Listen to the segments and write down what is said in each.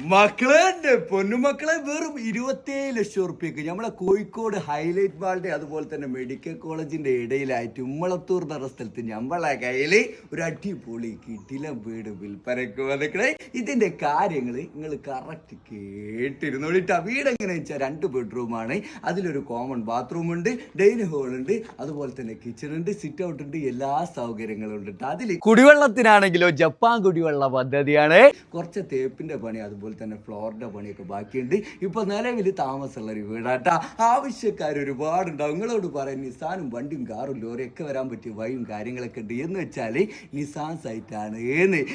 മക്കളെ പൊന്നുമക്കളെ വെറും 27 ലക്ഷം ഉറുപ്പ്യക്ക് നമ്മളെ കോഴിക്കോട് ഹൈലൈറ്റ് വാളിന്റെ അതുപോലെ തന്നെ മെഡിക്കൽ കോളേജിന്റെ ഇടയിലായിട്ട് ഉമ്മളത്തൂർ എന്ന സ്ഥലത്ത് നമ്മളെ കയ്യിൽ ഒരു അടിപൊളി കിടിലം വീട് വിൽപ്പനക്ക് വന്നിക്കണേ. ഇതിന്റെ കാര്യങ്ങൾ നിങ്ങൾ കറക്റ്റ് കേട്ടിരുന്നോളിട്ടാ. വീട് എങ്ങനെ വെച്ചാൽ 2 ബെഡ്റൂമാണ്, അതിലൊരു കോമൺ ബാത്റൂം ഉണ്ട്, ഡൈനിങ് ഹോൾ ഉണ്ട്, അതുപോലെ തന്നെ കിച്ചൺ ഉണ്ട്, സിറ്റ് ഔട്ട് ഉണ്ട്, എല്ലാ സൗകര്യങ്ങളും ഉണ്ട്. അതിൽ കുടിവെള്ളത്തിനാണെങ്കിലോ ജപ്പാൻ കുടിവെള്ള പദ്ധതിയാണ്. കുറച്ച് തേപ്പിന്റെ പണി അതുപോലെ തന്നെ ഫ്ലോറിന്റെ പണിയൊക്കെ ബാക്കിയുണ്ട്. ഇപ്പൊ നിലവിൽ താമസമുള്ള ഒരു വീടാട്ടാ. ആവശ്യക്കാർ ഒരുപാടുണ്ടാവും. നിങ്ങളോട് പറയാൻ നിസാനും വണ്ടിയും കാറും ലോറിയൊക്കെ വരാൻ പറ്റിയ വഴിയും കാര്യങ്ങളൊക്കെ ഉണ്ട്. എന്ന് വെച്ചാല് നിസാൻ സൈറ്റാണ്.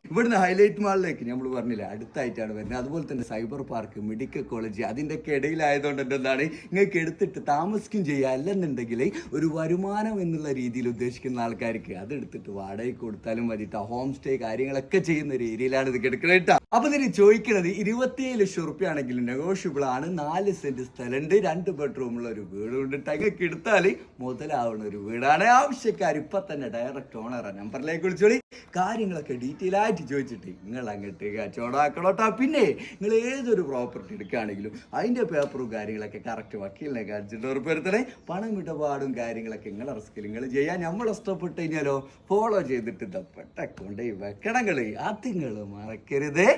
ഇവിടുന്ന് ഹൈലൈറ്റ് മാളിലേക്ക് നമ്മൾ പറഞ്ഞില്ല അടുത്തായിട്ടാണ് വരുന്നത്. അതുപോലെ തന്നെ സൈബർ പാർക്ക്, മെഡിക്കൽ കോളേജ് അതിൻ്റെ ഒക്കെ ഇടയിലായതുകൊണ്ട് എന്താണ് നിങ്ങൾക്ക് എടുത്തിട്ട് താമസിക്കും ചെയ്യുക. അല്ലെന്നുണ്ടെങ്കിൽ ഒരു വരുമാനം എന്നുള്ള രീതിയിൽ ഉദ്ദേശിക്കുന്ന ആൾക്കാർക്ക് അത് എടുത്തിട്ട് വാടകയ്ക്ക് കൊടുത്താലും മതിട്ടാ. ഹോം സ്റ്റേ കാര്യങ്ങളൊക്കെ ചെയ്യുന്ന ഒരു ഏരിയയിലാണ് ഇത് കിടക്കുന്നത് കേട്ടോ. അപ്പൊ ഇതിന് ചോദിക്കുന്നത് 27 ലക്ഷം റുപ്യ ആണെങ്കിൽ നെഗോഷ്യബിൾ ആണ്. 4 സെന്റ് സ്ഥലമുണ്ട്, 2 ബെഡ്റൂമുള്ള ഒരു വീടുണ്ട്. ടൈങ്ങൾക്ക് എടുത്താൽ മുതലാവുന്ന ഒരു വീടാണ്. ആവശ്യക്കാർ ഇപ്പൊ തന്നെ ഡയറക്റ്റ് ഓണർ നമ്പറിലേക്ക് വിളിച്ചോളി. കാര്യങ്ങളൊക്കെ ഡീറ്റെയിൽ ആയിട്ട് ചോദിച്ചിട്ട് നിങ്ങൾ അങ്ങോട്ട് കച്ചവടമാക്കണോട്ടാ. പിന്നെ നിങ്ങൾ ഏതൊരു പ്രോപ്പർട്ടി എടുക്കുകയാണെങ്കിലും അതിന്റെ പേപ്പറും കാര്യങ്ങളൊക്കെ കറക്റ്റ് വക്കീലിനെ കാണിച്ചിട്ട് ഉറപ്പുവരുത്തണേ. പണം ഇടപാടും കാര്യങ്ങളൊക്കെ നിങ്ങളെ റിസ്കിൽ നിങ്ങൾ ചെയ്യാൻ നമ്മൾ ഇഷ്ടപ്പെട്ട് കഴിഞ്ഞാലോ ഫോളോ ചെയ്തിട്ട് ഇതപ്പെട്ട കൊണ്ടേ വെക്കണങ്ങള് അത് നിങ്ങൾ മറക്കരുതേ.